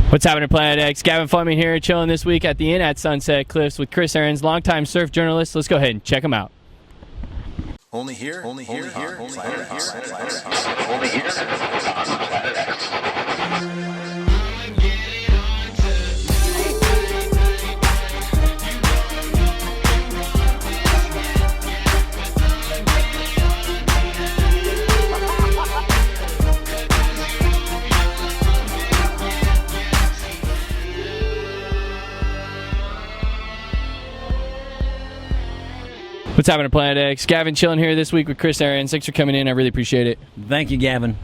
What's happening, Planet X? Gavin Fleming here, chilling this week at the Inn at Sunset Cliffs with Chris Ahrens, longtime surf journalist. Let's go ahead and check him out. Only here on Planet X. What's happening, Planet X? Gavin chilling here this week with Chris Ahrens. Thanks for coming in. I really appreciate it. Thank you, Gavin.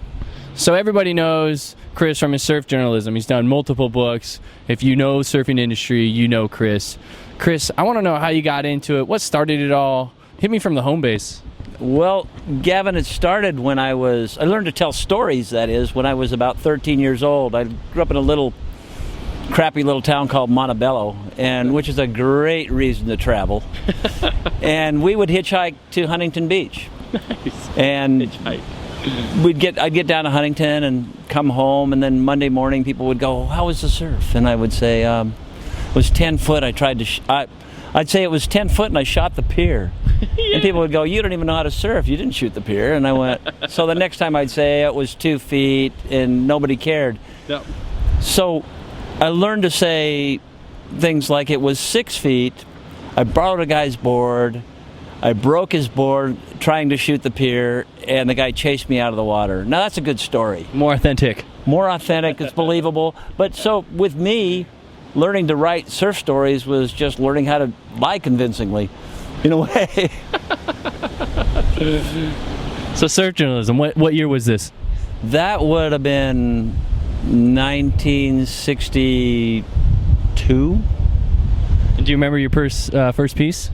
So everybody knows Chris from his surf journalism. He's done multiple books. If you know surfing industry, you know Chris. Chris, I want to know how you got into it. What started it all? Hit me from the home base. Well, Gavin, it started when I learned to tell stories, that is, when I was about 13 years old. I grew up in a crappy little town called Montebello, which is a great reason to travel. And we would hitchhike to Huntington Beach. Nice. And Hitchhike. I'd get down to Huntington and come home, and then Monday morning people would go, "How was the surf?" And I would say, it was 10 foot. I'd say it was 10 foot and I shot the pier. Yeah. And people would go, "You don't even know how to surf. You didn't shoot the pier." And I went, so the next time I'd say it was 2 feet and nobody cared. Yep. So I learned to say things like it was 6 feet. I borrowed a guy's board. I broke his board trying to shoot the pier, and the guy chased me out of the water. Now that's a good story. More authentic. More authentic, it's believable. But so with me, learning to write surf stories was just learning how to lie convincingly, in a way. So surf journalism, what year was this? That would have been 1962. And do you remember your first piece?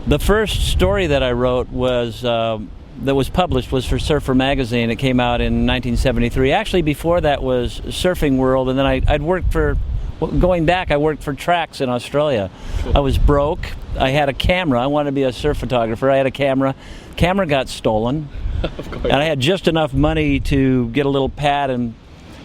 The first story that I wrote that was published was for Surfer magazine. It came out in 1973. Actually, before that was Surfing World, and then I worked for Trax in Australia. Cool. I was broke. I had a camera. I wanted to be a surf photographer. I had a camera. Camera got stolen. Of course. And I had just enough money to get a little pad and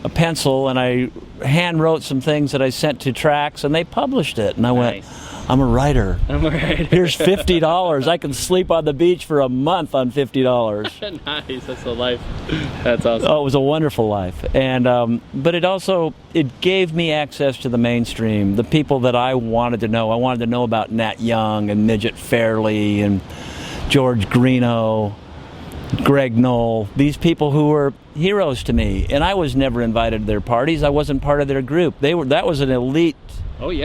a pencil, and I hand wrote some things that I sent to Trax, and they published it. And I went, I'm a writer. Here's $50. I can sleep on the beach for a month on $50. Nice, that's the life. That's awesome. Oh, it was a wonderful life. And but it gave me access to the mainstream, the people that I wanted to know. I wanted to know about Nat Young and Midget Fairley and George Greeno, Greg Knoll, these people who were heroes to me. And I was never invited to their parties. I wasn't part of their group. That was an elite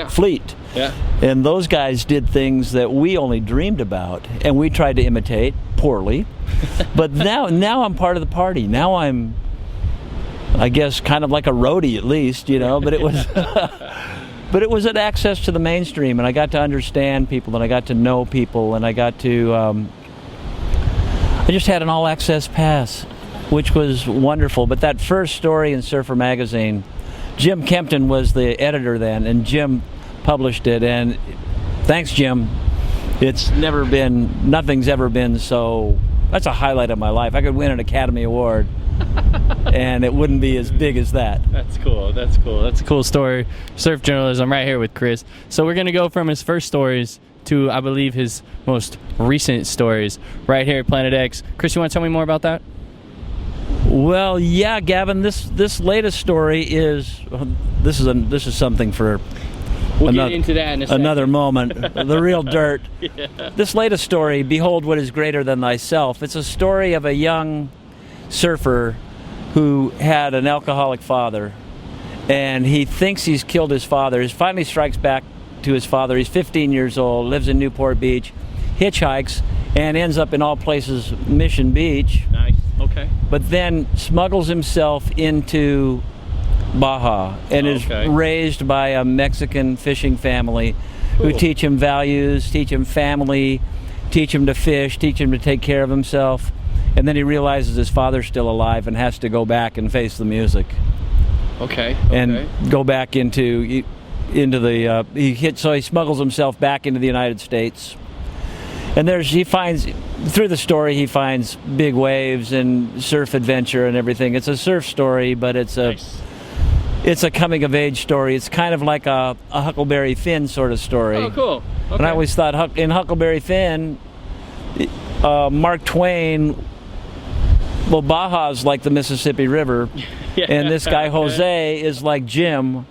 fleet. Yeah. And those guys did things that we only dreamed about, and we tried to imitate poorly. But now I'm part of the party. Now I'm, I guess, kind of like a roadie at least, but it was but it was an access to the mainstream, and I got to understand people, and I got to know people, and I got to I just had an all-access pass, which was wonderful. But that first story in Surfer magazine, Jim Kempton was the editor then, and Jim published it. And thanks, Jim. Nothing's ever been so. That's a highlight of my life. I could win an Academy Award, and it wouldn't be as big as that. That's cool. That's a cool story. Surf journalism right here with Chris. So we're going to go from his first stories to, I believe, his most recent stories right here at Planet X. Chris, you want to tell me more about that? Well, yeah, Gavin. This latest story is this is something for get into that in a second. Another moment. The real dirt. Yeah. This latest story, "Behold What Is Greater Than Thyself." It's a story of a young surfer who had an alcoholic father, and he thinks he's killed his father. He finally strikes back to his father. He's 15 years old, lives in Newport Beach, hitchhikes, and ends up in all places Mission Beach. Nice. Okay. But then smuggles himself into Baja and is raised by a Mexican fishing family who teach him values, teach him family, teach him to fish, teach him to take care of himself. And then he realizes his father's still alive and has to go back and face the music. Okay. And go back into the he smuggles himself back into the United States, and through the story he finds big waves and surf adventure and everything. It's a surf story, but it's it's a coming-of-age story. It's kind of like a Huckleberry Finn sort of story. Oh, cool. Okay. And I always thought in Huckleberry Finn, Mark Twain, well, Baja's like the Mississippi River, Yeah, and this guy okay. Jose is like Jim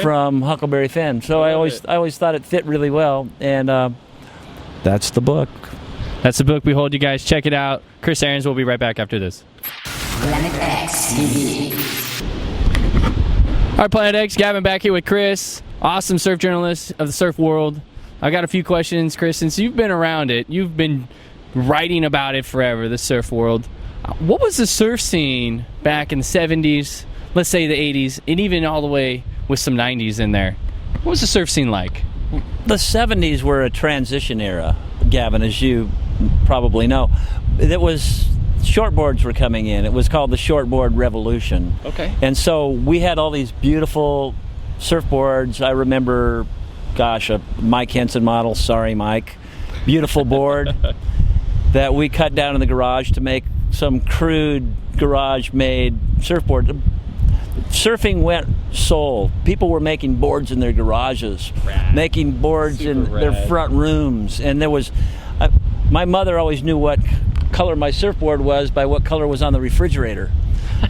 from Huckleberry Finn. So I always thought it fit really well, and that's the book. That's the book. We hold you guys. Check it out. Chris Ahrens will be right back after this. Planet X TV. All right, Planet X, Gavin back here with Chris, awesome surf journalist of the surf world. I got a few questions, Chris. Since you've been around it, you've been writing about it forever, the surf world. What was the surf scene back in the 70s, let's say the 80s, and even all the way with some 90s in there? What was the surf scene like? The 70s were a transition era, Gavin, as you probably know. It was shortboards were coming in. It was called the shortboard revolution. Okay. And so we had all these beautiful surfboards. I remember, gosh, a Mike Henson model, sorry Mike, beautiful board that we cut down in the garage to make some crude garage-made surfboard. Surfing went soul. People were making boards in their garages, making boards Super in their rad. front rooms, and there was. My mother always knew what color my surfboard was by what color was on the refrigerator,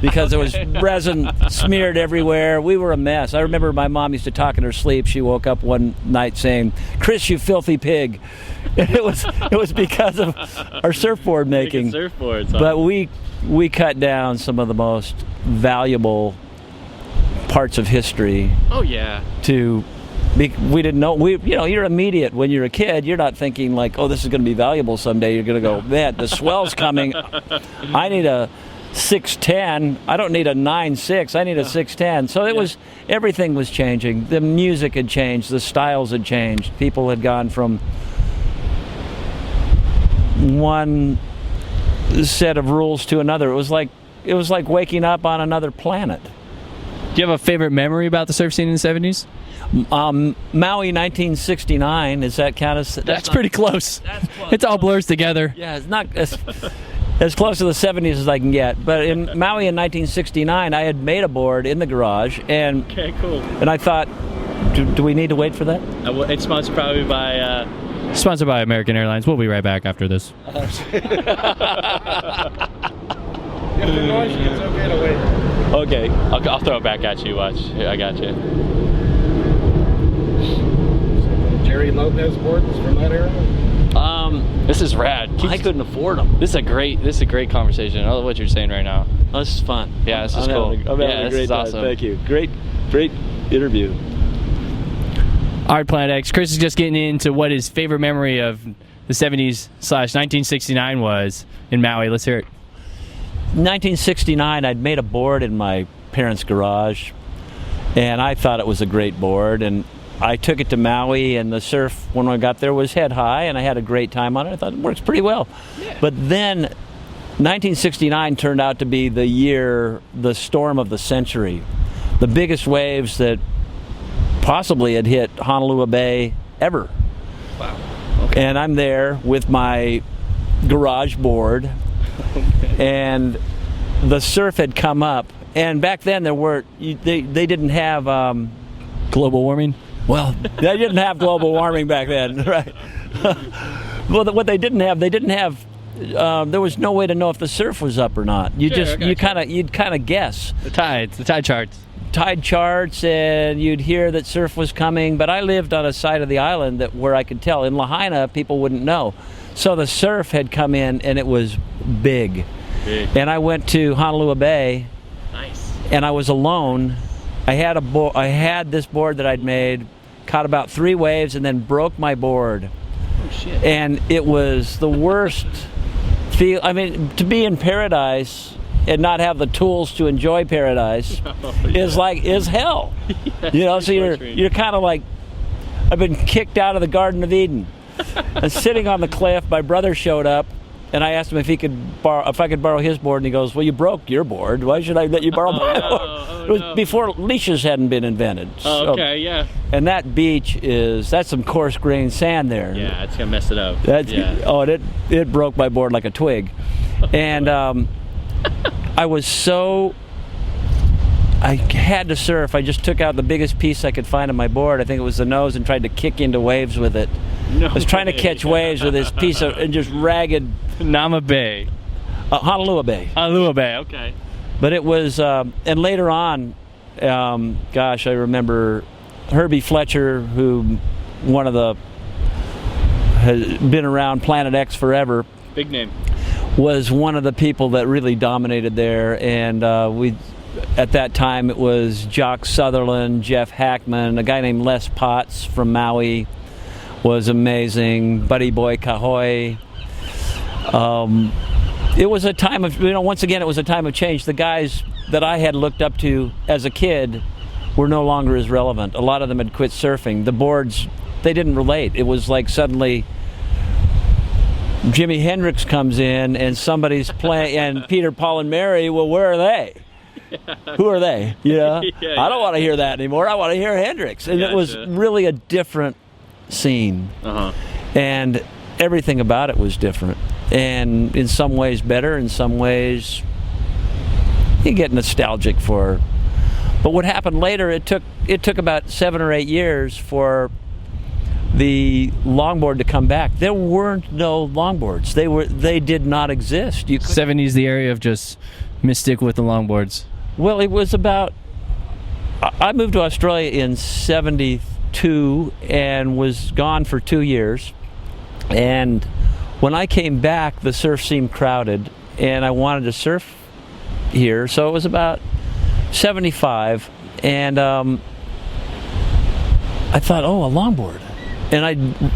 because there was resin smeared everywhere. We were a mess. I remember my mom used to talk in her sleep. She woke up one night saying, "Chris, you filthy pig." And it was because of our surfboard making. Surfboards. But we cut down some of the most valuable parts of history Oh, yeah. we didn't know. You're immediate when you're a kid. You're not thinking like, oh, this is going to be valuable someday. You're going to go, man, the swell's coming. I need a 6'10". I don't need a 9'6". I need a 6'10". So everything was changing. The music had changed. The styles had changed. People had gone from one set of rules to another. It was like waking up on another planet. Do you have a favorite memory about the surf scene in the 70s? Maui 1969, is that count as... That's pretty close. That's close. It all blurs together. Yeah, it's not as close to the 70s as I can get. But in Maui in 1969, I had made a board in the garage, and Okay, cool. and I thought, do we need to wait for that? It's sponsored probably by... Sponsored by American Airlines. We'll be right back after this. If the noise, it's okay to wait. Okay. I'll throw it back at you. Watch. Here, I got you. Jerry Lopez boards from that era? This is rad. I couldn't afford them. This is a great conversation. I love what you're saying right now. Oh, this is fun. Yeah, this is cool. I'm having Yeah, a this great is time. awesome. Thank you. Great interview. All right, Planet X. Chris is just getting into what his favorite memory of the 70s/1969 was in Maui. Let's hear it. 1969, I'd made a board in my parents' garage, and I thought it was a great board, and I took it to Maui, and the surf when I got there was head high, and I had a great time on it. I thought it works pretty well. Yeah. But then 1969 turned out to be the storm of the century. The biggest waves that possibly had hit Honolulu Bay ever. Wow. Okay. And I'm there with my garage board, and the surf had come up. And back then they didn't have Global warming? well, they didn't have global warming back then, right? Well, what they didn't have, there was no way to know if the surf was up or not. You'd kind of guess. The tide charts. Tide charts, and you'd hear that surf was coming. But I lived on a side of the island where I could tell. In Lahaina, people wouldn't know. So the surf had come in, and it was big. And I went to Honolulu Bay. Nice. And I was alone. I had this board that I'd made, caught about 3 waves, and then broke my board. Oh shit. And it was the worst feel. I mean, to be in paradise and not have the tools to enjoy paradise is hell. So you're kind of like, I've been kicked out of the Garden of Eden. And sitting on the cliff, my brother showed up, and I asked him if I could borrow his board, and he goes, "Well, you broke your board. Why should I let you borrow my board?" It was before leashes hadn't been invented. Oh, okay, yeah. And that beach that's some coarse grained sand there. Yeah, it's gonna mess it up. It broke my board like a twig. And I was so I had to surf. I just took out the biggest piece I could find on my board. I think it was the nose, and tried to kick into waves with it. No I was trying to catch waves with this piece of and just ragged Nama Bay. Honolulu Bay. Honolulu Bay, okay. But it was, and later on, gosh, I remember Herbie Fletcher, who has been around Planet X forever. Big name. Was one of the people that really dominated there, and at that time it was Jock Sutherland, Jeff Hackman, a guy named Les Potts from Maui was amazing, Buddy Boy Kahoy. It was a time of, once again, it was a time of change. The guys that I had looked up to as a kid were no longer as relevant. A lot of them had quit surfing. The boards, they didn't relate. It was like suddenly Jimi Hendrix comes in and somebody's playing, and Peter, Paul, and Mary, well, where are they? Who are they? I don't want to hear that anymore. I want to hear Hendrix. And it was really a different scene. And everything about it was different. And in some ways better, in some ways you get nostalgic for. But what happened later, it took about 7 or 8 years for the longboard to come back. There weren't no longboards. They did not exist. 70s, the area of just mystic with the longboards. Well, it was about, I moved to Australia in 72 and was gone for 2 years. And when I came back, the surf seemed crowded, and I wanted to surf here. So it was about 75, and I thought, oh, a longboard. And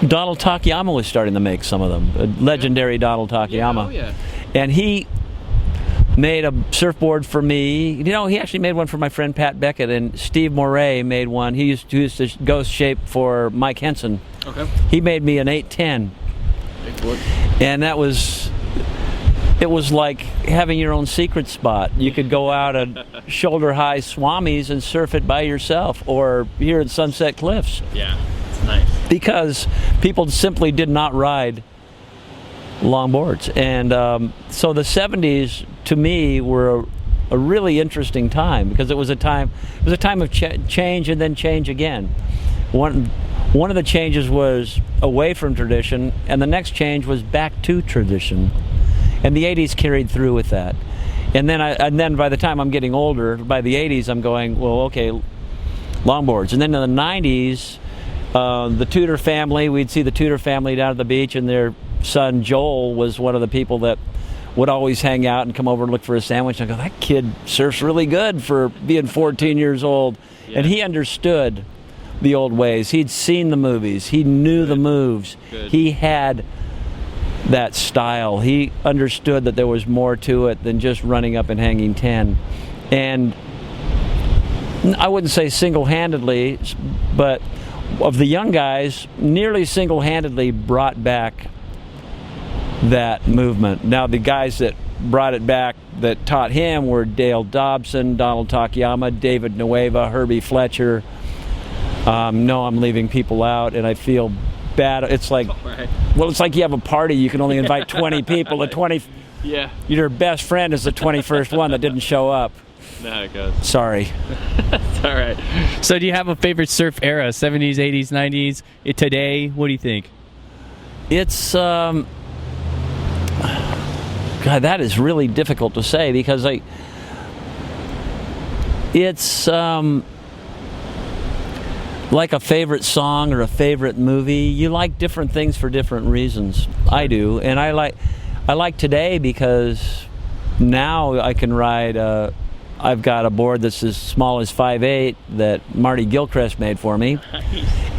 Donald Takayama was starting to make some of them, legendary Donald Takayama. And he made a surfboard for me. He actually made one for my friend Pat Beckett, and Steve Moray made one. He used to ghost shape for Mike Henson. Okay. He made me an 810. And it was like having your own secret spot. You could go out at shoulder high Swamis and surf it by yourself, or here at Sunset Cliffs. Yeah, it's nice. Because people simply did not ride longboards. And so the 70s to me were a really interesting time, because it was a time of change and then change again. One of the changes was away from tradition, and the next change was back to tradition. And the 80s carried through with that. And then by the time I'm getting older, by the 80s, I'm going, well, okay, longboards. And then in the 90s, the Tudor family, we'd see the Tudor family down at the beach, and their son Joel was one of the people that would always hang out and come over and look for a sandwich. And I go, that kid surfs really good for being 14 years old. Yeah. And he understood the old ways. He'd seen the movies. He knew the moves. He had that style. He understood that there was more to it than just running up and hanging 10. And I wouldn't say single-handedly, but of the young guys, nearly single-handedly brought back that movement. Now, the guys that brought it back, that taught him, were Dale Dobson, Donald Takayama, David Nueva, Herbie Fletcher. No, I'm leaving people out, and I feel bad. It's like, well, it's like you have a party. You can only invite 20 people. The 20, your best friend is the 21st one that didn't show up. No, it goes. Sorry. It's all right. So, do you have a favorite surf era? 70s, 80s, 90s? Today, what do you think? It's God, that is really difficult to say, because it's like a favorite song or a favorite movie. You like different things for different reasons. I do, and I like today because now I can ride. I've got a board that's as small as 5'8" that Marty Gilchrist made for me,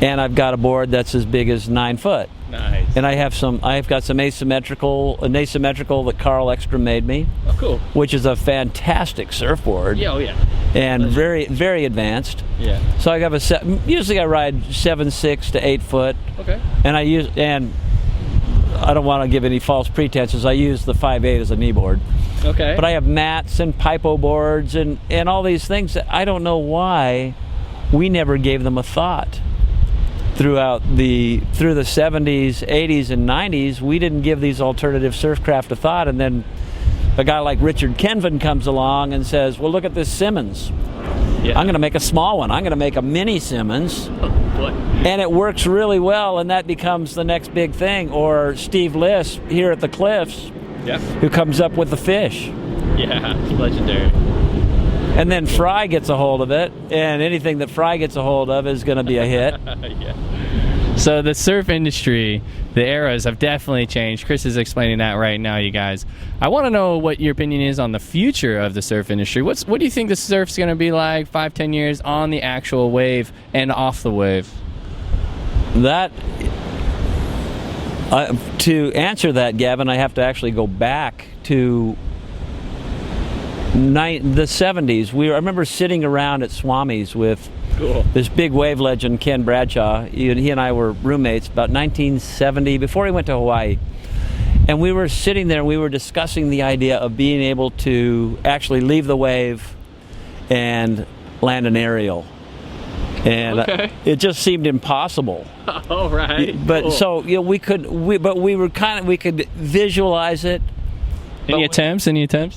and I've got a board that's as big as 9 foot. Nice. And I've got some asymmetrical that Carl Ekstrom made me. Oh, cool. Which is a fantastic surfboard. Yeah, oh yeah. And very, very advanced. Yeah. So I have usually I ride 7.6 to 8 foot. Okay. And I don't want to give any false pretenses. I use the 5'8" as a knee board. Okay. But I have mats and Pipo boards and all these things that I don't know why we never gave them a thought. Through the 70s, 80s, and 90s, we didn't give these alternative surfcraft a thought, and then a guy like Richard Kenvin comes along and says, well, look at this Simmons. Yeah. I'm going to make a small one. I'm going to make a mini Simmons. Boy. And it works really well, and that becomes the next big thing. Or Steve Liss here at the Cliffs, Yeah. who comes up with the fish. Yeah, it's legendary. And then Fry gets a hold of it, and anything that Fry gets a hold of is going to be a hit. Yeah. So the surf industry, the eras have definitely changed. Chris is explaining that right now, you guys. I want to know what your opinion is on the future of the surf industry. What do you think the surf's going to be like 5-10 years on the actual wave and off the wave? That to answer that, Gavin, I have to actually go back to the 70s. I remember sitting around at Swami's with this big wave legend, Ken Bradshaw. He and I were roommates about 1970, before he went to Hawaii. And we were sitting there and we were discussing the idea of being able to actually leave the wave and land an aerial. And it just seemed impossible. All right. But so we could visualize it. Any attempts? The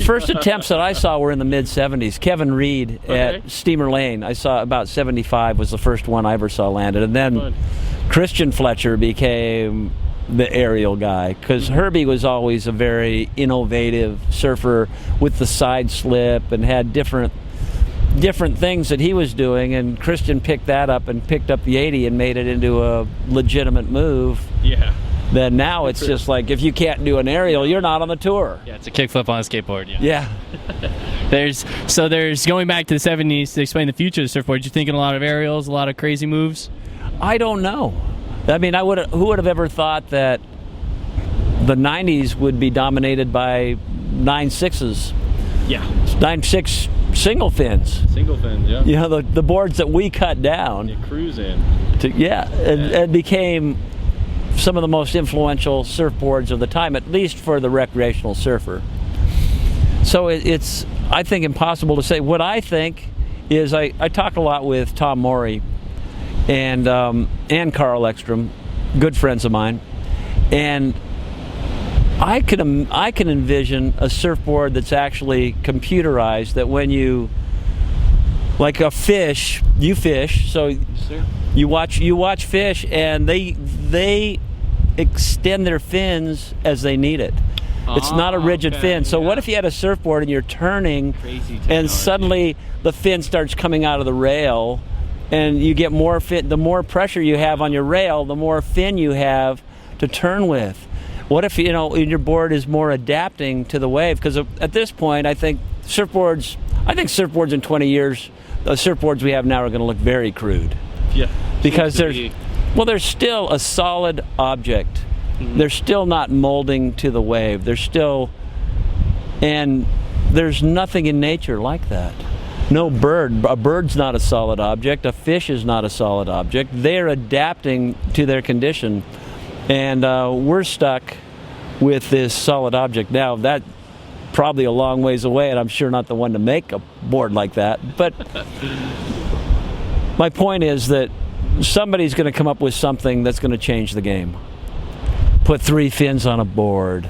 first attempts that I saw were in the mid-70s. Kevin Reed at Steamer Lane, I saw about 75 was the first one I ever saw landed. And then Christian Fletcher became the aerial guy, because Herbie was always a very innovative surfer with the side slip and had different things that he was doing, and Christian picked that up and picked up the 80 and made it into a legitimate move. Yeah. Then now it's just like, if you can't do an aerial, you're not on the tour. Yeah, it's a kickflip on a skateboard. Yeah. There's going back to the 70s to explain the future of the surfboard. You thinking a lot of aerials, a lot of crazy moves? I don't know. I mean, who would have ever thought that the 90s would be dominated by 9.6s? Yeah. 9.6 single fins. Single fins, yeah. You know, the boards that we cut down. You cruise in. And became some of the most influential surfboards of the time, at least for the recreational surfer. So it's, I think, impossible to say. What I think is, I talk a lot with Tom Morey and Carl Ekstrom, good friends of mine, and I can envision a surfboard that's actually computerized, that when you, like a fish, you fish, so you watch fish, and they extend their fins as they need it. It's not a rigid fin. So what if you had a surfboard and you're turning, and suddenly the fin starts coming out of the rail, and you get more fin? The more pressure you have on your rail, the more fin you have to turn with. What if your board is more adapting to the wave? Because at this point, I think surfboards in 20 years, the surfboards we have now are going to look very crude. Yeah. Because they're still a solid object. Mm-hmm. They're still not molding to the wave. And there's nothing in nature like that. No bird. A bird's not a solid object. A fish is not a solid object. They're adapting to their condition. And we're stuck with this solid object. Now, that's probably a long ways away, and I'm sure not the one to make a board like that. But my point is that somebody's going to come up with something that's going to change the game. Put 3 fins on a board.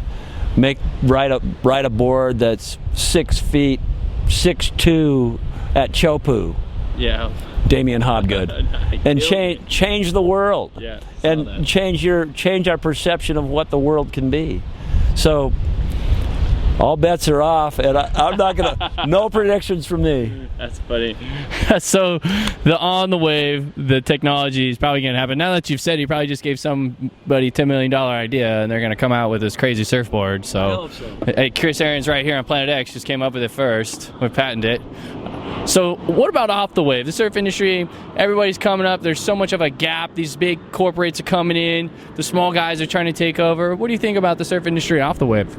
Ride a board that's 6 feet, 6'2" at Chopu. Yeah. Damian Hobgood. And change the world. Yeah, and change our perception of what the world can be. So all bets are off, and I'm not gonna. No predictions from me. That's funny. So on the wave, the technology is probably gonna happen. Now that you've said, you probably just gave somebody $10 million idea, and they're gonna come out with this crazy surfboard. So, I hope so. Hey, Chris Ahrens right here on Planet X just came up with it first. We patented it. So what about off the wave? The surf industry, everybody's coming up. There's so much of a gap. These big corporates are coming in. The small guys are trying to take over. What do you think about the surf industry off the wave?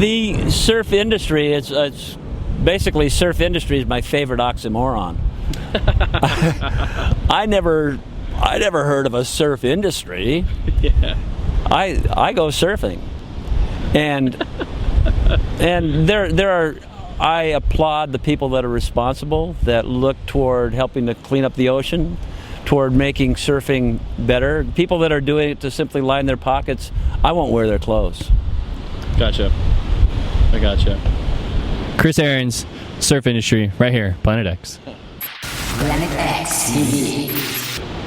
The surf industry, it's basically, surf industry is my favorite oxymoron. I never heard of a surf industry. Yeah. I go surfing. And there are, I applaud the people that are responsible, that look toward helping to clean up the ocean, toward making surfing better. People that are doing it to simply line their pockets, I won't wear their clothes. Gotcha. I gotcha. Chris Ahrens, Surf Industry, right here, Planet X. Planet X TV.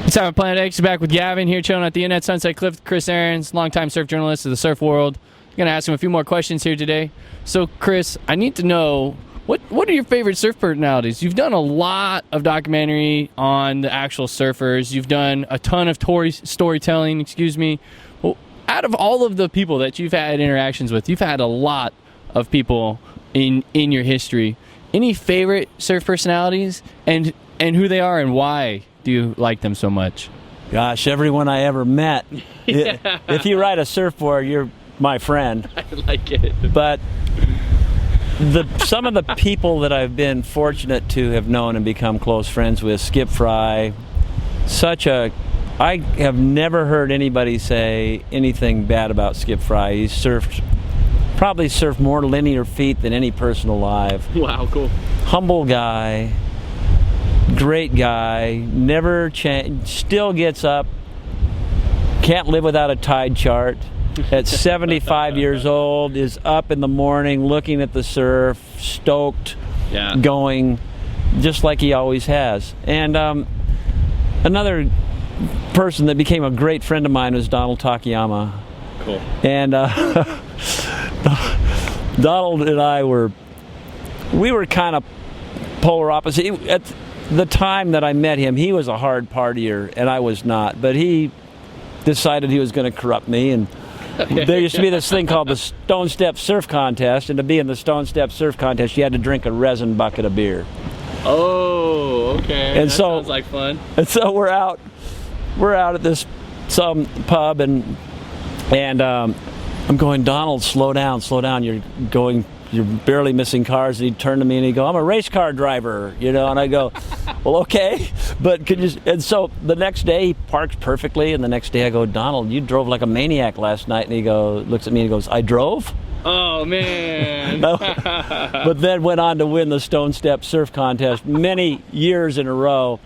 It's time for Planet X. Back with Gavin here, chilling at the inn at Sunset Cliff with Chris Ahrens, longtime surf journalist of the surf world. I'm going to ask him a few more questions here today. So, Chris, I need to know, what are your favorite surf personalities? You've done a lot of documentary on the actual surfers. You've done a ton of storytelling, Well, out of all of the people that you've had interactions with, you've had a lot of people in your history. Any favorite surf personalities and who they are and why do you like them so much? Gosh, everyone I ever met. Yeah. If you ride a surfboard, you're my friend. I like it. But some of the people that I've been fortunate to have known and become close friends with, Skip Fry, I have never heard anybody say anything bad about Skip Fry. He's probably surfed more linear feet than any person alive. Wow, cool. Humble guy, great guy, never change, still gets up, can't live without a tide chart. At 75 years old, is up in the morning looking at the surf, stoked, going just like he always has. And another person that became a great friend of mine was Donald Takayama. Cool. And Donald and I were kind of polar opposite. At the time that I met him, he was a hard partier and I was not. But he decided he was going to corrupt me, and there used to be this thing called the Stone Step Surf Contest, and to be in the Stone Step Surf Contest, you had to drink a resin bucket of beer. Oh, okay. And that sounds like fun. And so we're out at some pub, and I'm going, Donald, slow down. You're barely missing cars. And he'd turn to me and he'd go, I'm a race car driver, and I go, well, okay, but could you? And so the next day he parks perfectly, and the next day I go, Donald, you drove like a maniac last night. And he looks at me and goes, I drove? Oh, man. But then went on to win the Stone Step Surf Contest many years in a row.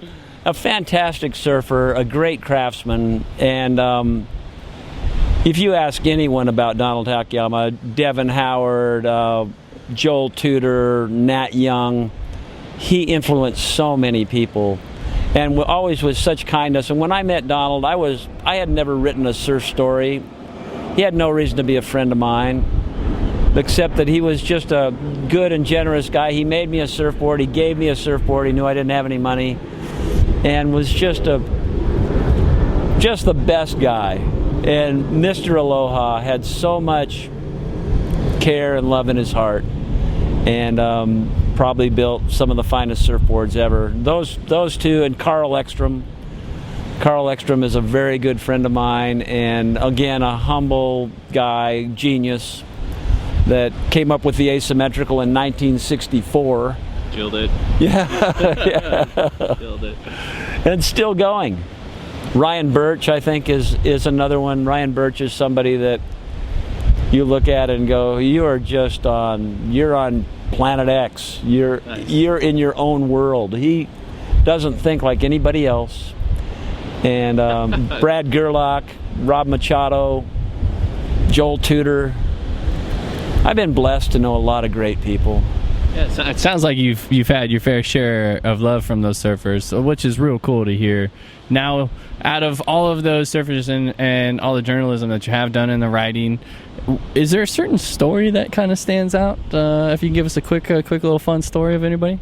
A fantastic surfer, a great craftsman, and if you ask anyone about Donald Takayama, Devin Howard, Joel Tudor, Nat Young, he influenced so many people, and always with such kindness. And when I met Donald, I had never written a surf story. He had no reason to be a friend of mine, except that he was just a good and generous guy. He made me a surfboard. He gave me a surfboard. He knew I didn't have any money, and was just the best guy. And Mr. Aloha had so much care and love in his heart, and probably built some of the finest surfboards ever. Those two, and Carl Ekstrom. Carl Ekstrom is a very good friend of mine, and again, a humble guy, genius, that came up with the asymmetrical in 1964. Killed it. Yeah. Killed it. And still going. Ryan Birch, I think, is another one. Ryan Birch is somebody that you look at and go, you're on Planet X. You're in your own world. He doesn't think like anybody else. And Brad Gerlach, Rob Machado, Joel Tudor. I've been blessed to know a lot of great people. Yeah, it sounds like you've had your fair share of love from those surfers, which is real cool to hear. Now, out of all of those surfers and all the journalism that you have done in the writing, is there a certain story that kind of stands out? If you can give us a quick little fun story of anybody?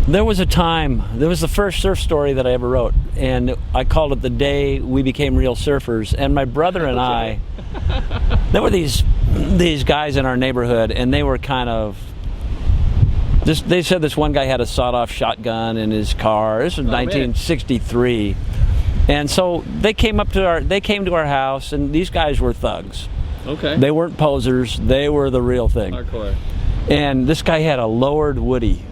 There was the first surf story that I ever wrote, and I called it The Day We Became Real Surfers. And my brother and I, there were these guys in our neighborhood, and they were kind of, they said this one guy had a sawed-off shotgun in his car. This was 1963. And so they came to our house, and these guys were thugs. Okay. They weren't posers. They were the real thing. Hardcore. And this guy had a lowered Woody.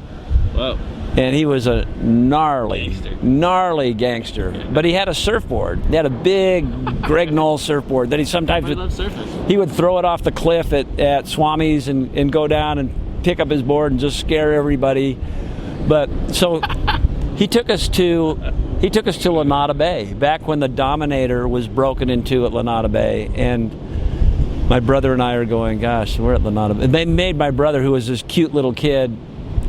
Whoa. And he was a gnarly gangster. But he had a surfboard. He had a big Greg Knoll surfboard that he sometimes he would throw it off the cliff at Swami's and go down and pick up his board and just scare everybody. But so he took us to Lanada Bay back when the Dominator was broken into at Lanada Bay, and my brother and I are going, gosh, we're at Lanada. And they made my brother, who was this cute little kid,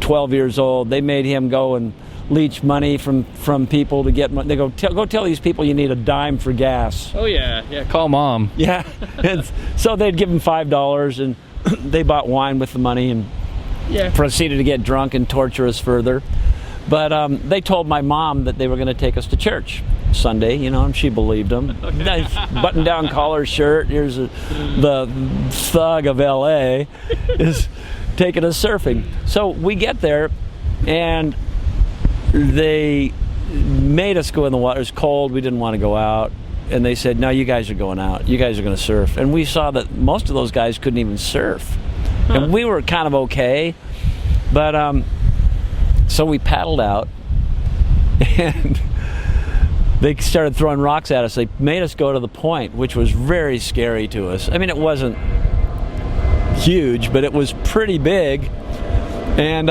12 years old, they made him go and leech money from people to get money. They go tell these people you need a dime for gas. Oh yeah, call mom. Yeah. And so they'd give him $5, and they bought wine with the money and proceeded to get drunk and torture us further. But they told my mom that they were going to take us to church Sunday, and she believed them. Okay. Nice button-down collar shirt. Here's the thug of L.A. is taking us surfing. So we get there, and they made us go in the water. It was cold. We didn't want to go out. And they said, no, you guys are going out. You guys are going to surf. And we saw that most of those guys couldn't even surf. And we were kind of okay. But so we paddled out. And they started throwing rocks at us. They made us go to the point, which was very scary to us. I mean, it wasn't huge, but it was pretty big. And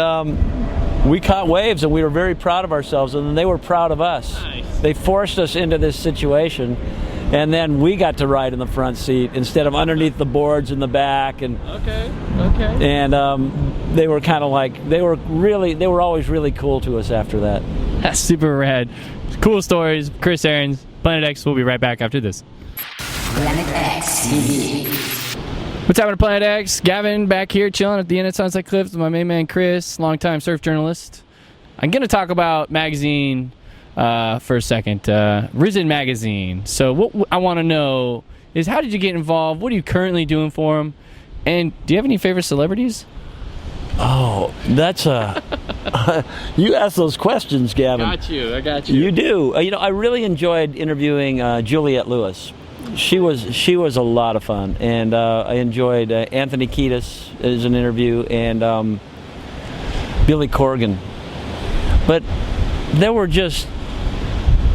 we caught waves, and we were very proud of ourselves, and they were proud of us. Nice. They forced us into this situation, and then we got to ride in the front seat instead of underneath the boards in the back. And Okay. And they were kind of like, they were always really cool to us after that. That's super rad. Cool stories. Chris Ahrens, Planet X. We'll be right back after this. Planet X TV. What's happening, Planet X? Gavin back here chilling at the end of Sunset Cliffs with my main man Chris, longtime surf journalist. I'm going to talk about magazine for a second. Risen Magazine. So what I want to know is, how did you get involved? What are you currently doing for them? And do you have any favorite celebrities? Oh, that's you ask those questions, Gavin. I got you. You do. I really enjoyed interviewing Juliette Lewis. She was a lot of fun, and I enjoyed Anthony Kiedis as an interview, and Billy Corgan. But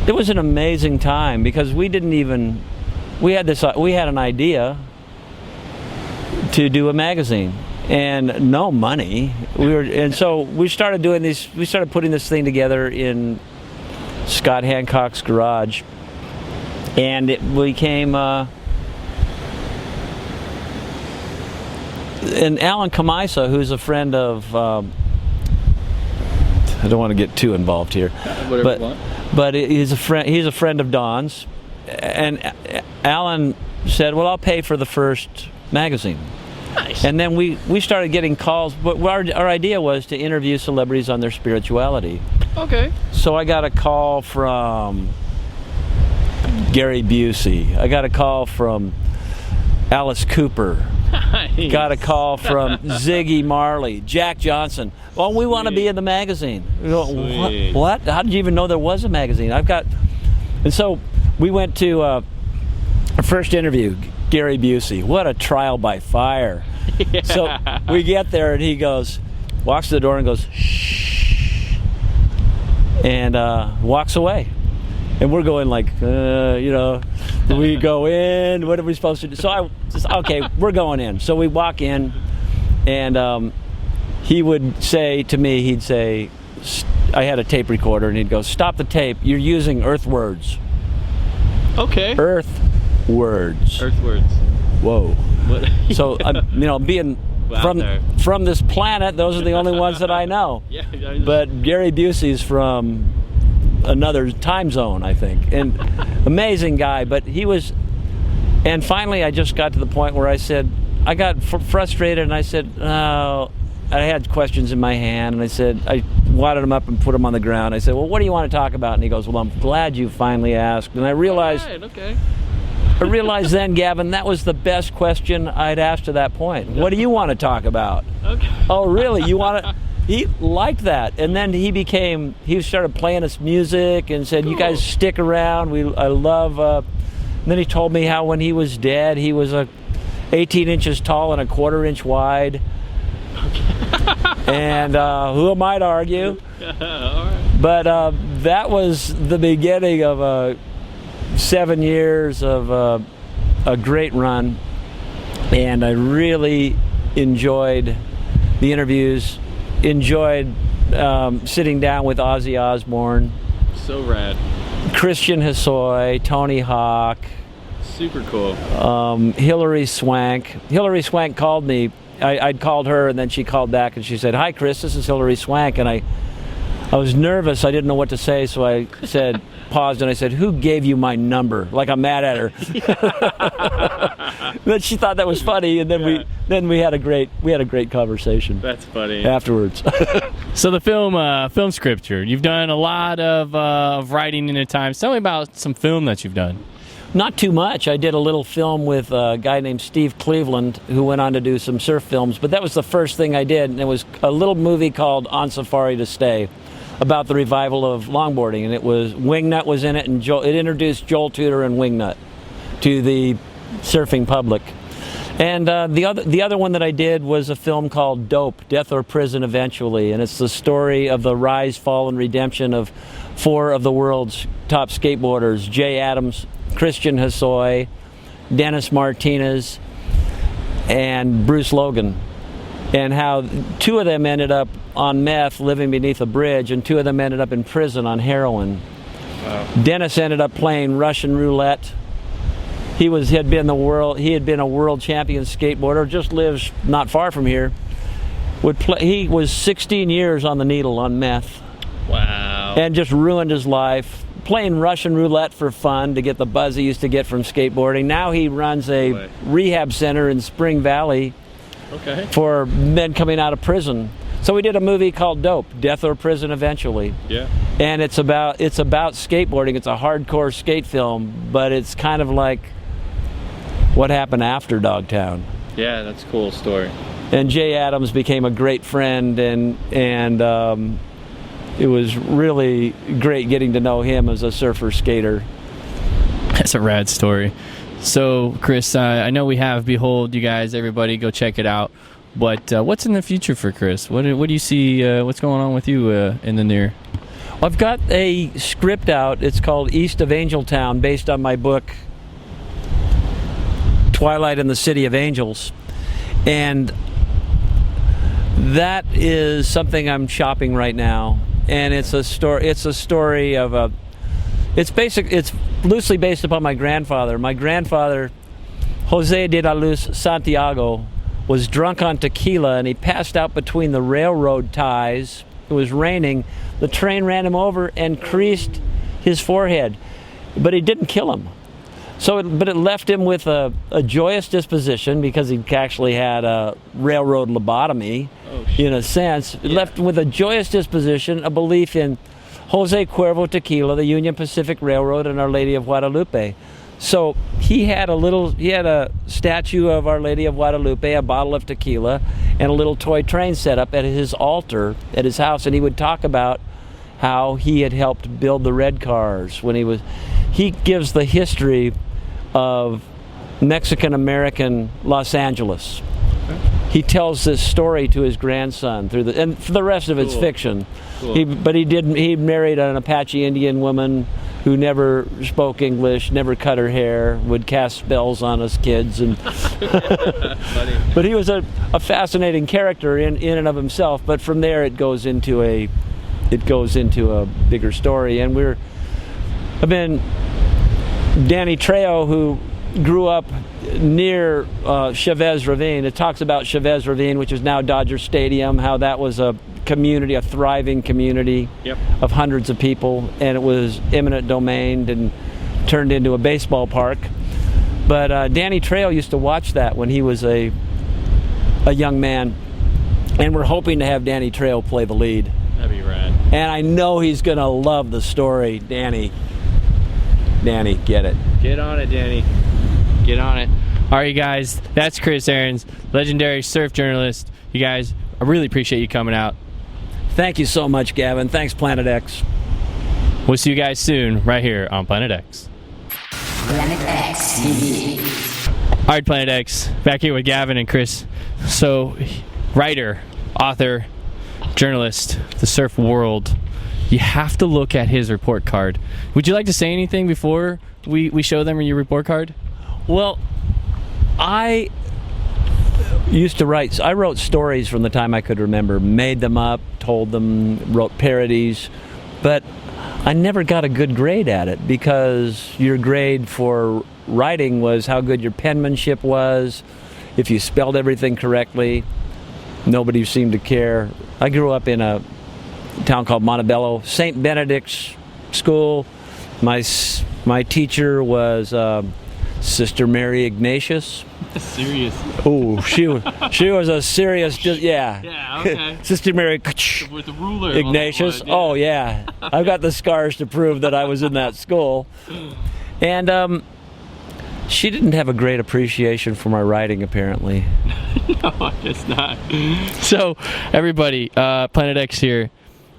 it was an amazing time, because we had an idea to do a magazine and no money. So we started doing these. We started putting this thing together in Scott Hancock's garage. And it became, and Alan Kamaisa, who's a friend of, I don't want to get too involved here, but he's a friend of Don's, and Alan said, well, I'll pay for the first magazine. Nice. And then we started getting calls, but our idea was to interview celebrities on their spirituality. Okay. So I got a call from Gary Busey. I got a call from Alice Cooper. Nice. Got a call from Ziggy Marley, Jack Johnson. Well, we want to be in the magazine. Sweet. What? How did you even know there was a magazine? And so we went to our first interview, Gary Busey. What a trial by fire. Yeah. So we get there, and he walks to the door and goes, shh, and walks away. And we're going like, do we go in? What are we supposed to do? So okay, we're going in. So we walk in, and he would say to me, he'd say, I had a tape recorder, and he'd go, stop the tape. You're using Earth words. Okay. Earth words. Whoa. What? So, being from this planet, those are the only ones that I know. Yeah. But Gary Busey's from another time zone, I think, and amazing guy. But he was, and finally I just got to the point where I said, I got frustrated, and I said, I had questions in my hand, and I wadded them up and put them on the ground. I said, well, what do you want to talk about? And he goes, well, I'm glad you finally asked. And I realized, okay. I realized then, Gavin, that was the best question I'd asked to that point. What do you want to talk about? Okay. Oh, really? You want to? He liked that, and then he started playing us music and said, cool. You guys stick around. I love. And then he told me how when he was dead, he was 18 inches tall and a quarter inch wide. And who am I to argue? All right. But that was the beginning of 7 years of a great run, and I really enjoyed the interviews. Enjoyed sitting down with Ozzy Osbourne, So rad. Christian Hosoi, Tony Hawk, Super cool. Hillary Swank. Hillary Swank called me. I'd called her, and then she called back, and she said, "Hi, Chris, this is Hillary Swank." And I was nervous. I didn't know what to say, so I said, paused, and I said, "Who gave you my number?" Like I'm mad at her. But she thought that was funny, and then we had a great conversation. That's funny. Afterwards. So the film scripture. You've done a lot of writing in a time. Tell me about some film that you've done. Not too much. I did a little film with a guy named Steve Cleveland, who went on to do some surf films, but that was the first thing I did, and it was a little movie called On Safari to Stay, about the revival of longboarding, and it was Wingnut was in it, and it introduced Joel Tudor and Wingnut to the surfing public. And the other one that I did was a film called Dope, Death or Prison Eventually, and it's the story of the rise, fall, and redemption of 4 of the world's top skateboarders: Jay Adams, Christian Hosoi, Dennis Martinez, and Bruce Logan, and how 2 of them ended up on meth living beneath a bridge, and 2 of them ended up in prison on heroin. Wow. Dennis ended up playing Russian roulette. He had been a world champion skateboarder, just lives not far from here. He was 16 years on the needle on meth. Wow. And just ruined his life. Playing Russian roulette for fun to get the buzz he used to get from skateboarding. Now he runs a rehab center in Spring Valley for men coming out of prison. So we did a movie called Dope, Death or Prison Eventually. Yeah. And it's about skateboarding. It's a hardcore skate film, but it's kind of like what happened after Dogtown. Yeah, that's a cool story. And Jay Adams became a great friend, and it was really great getting to know him as a surfer skater. That's a rad story. So, Chris, I know we have Behold, you guys, everybody, go check it out. But what's in the future for Chris? What do you see? What's going on with you in the near? I've got a script out. It's called East of Angeltown, based on my book Twilight in the City of Angels, and that is something I'm shopping right now. And it's a story. It's a story of It's loosely based upon my grandfather. My grandfather, Jose de la Luz Santiago, was drunk on tequila, and he passed out between the railroad ties. It was raining. The train ran him over and creased his forehead, but it didn't kill him. But it left him with a joyous disposition, because he actually had a railroad lobotomy, in a sense. It left him with a joyous disposition, a belief in Jose Cuervo Tequila, the Union Pacific Railroad, and Our Lady of Guadalupe. So he had a statue of Our Lady of Guadalupe, a bottle of tequila, and a little toy train set up at his altar at his house, and he would talk about how he had helped build the red cars when he gives the history of Mexican-American Los Angeles. Okay. He tells this story to his grandson and for the rest of it's fiction. Cool. He married an Apache Indian woman who never spoke English, never cut her hair, would cast spells on us kids, and but he was a fascinating character in and of himself. But from there it goes into a bigger story, and Danny Trejo, who grew up near Chavez Ravine. It talks about Chavez Ravine, which is now Dodger Stadium, how that was a community, a thriving community of hundreds of people, and it was eminent domain and turned into a baseball park. But Danny Trejo used to watch that when he was a young man, and we're hoping to have Danny Trejo play the lead. That'd be rad. And I know he's going to love the story. Danny, get it. Get on it, Danny. Get on it. All right, you guys, that's Chris Ahrens, legendary surf journalist. You guys, I really appreciate you coming out. Thank you so much, Gavin. Thanks, Planet X. We'll see you guys soon, right here on Planet X. Planet X TV. All right, Planet X, back here with Gavin and Chris. So, writer, author, journalist, the surf world. You have to look at his report card. Would you like to say anything before we show them your report card? Well, I used to write. I wrote stories from the time I could remember, made them up, told them, wrote parodies. But I never got a good grade at it because your grade for writing was how good your penmanship was, if you spelled everything correctly. Nobody seemed to care. I grew up in a town called Montebello, St. Benedict's school. My teacher was Sister Mary Ignatius. Serious. Oh, she was a serious, yeah. Yeah, okay. Sister Mary With the ruler. Ignatius. Oh, yeah. I've got the scars to prove that I was in that school. And she didn't have a great appreciation for my writing, apparently. No, I guess not. So, everybody, Planet X here.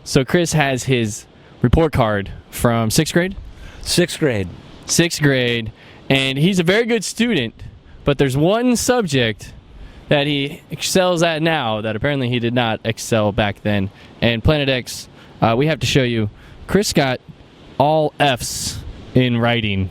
So, Chris has his report card from 6th grade? 6th grade. 6th grade. And he's a very good student, but there's one subject that he excels at now that apparently he did not excel back then. And Planet X, we have to show you, Chris got all F's in writing.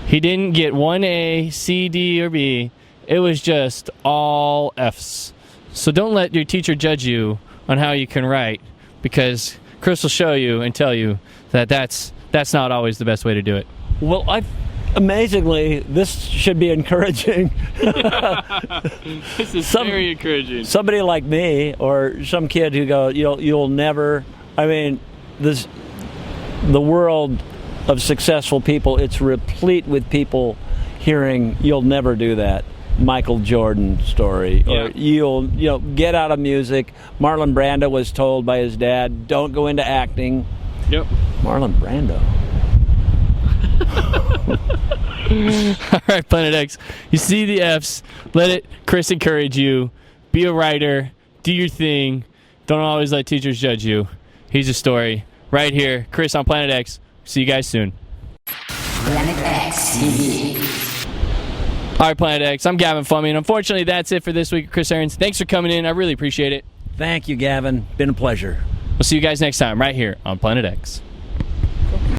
He didn't get one A, C, D, or B. It was just all F's. So don't let your teacher judge you on how you can write, because Chris will show you and tell you that that's not always the best way to do it. Well, amazingly, this should be encouraging. This is very encouraging. Somebody like me or some kid who goes, you'll never. I mean, the world of successful people, it's replete with people hearing you'll never do that. Michael Jordan story, or you'll get out of music. Marlon Brando was told by his dad, don't go into acting. Yep. Marlon Brando. All right, Planet X. You see the F's. Let it, Chris, encourage you. Be a writer. Do your thing. Don't always let teachers judge you. Here's a story right here. Chris on Planet X. See you guys soon. Planet X TV. All right, Planet X. I'm Gavin Fleming. Unfortunately, that's it for this week. Chris Ahrens, thanks for coming in. I really appreciate it. Thank you, Gavin. Been a pleasure. We'll see you guys next time right here on Planet X.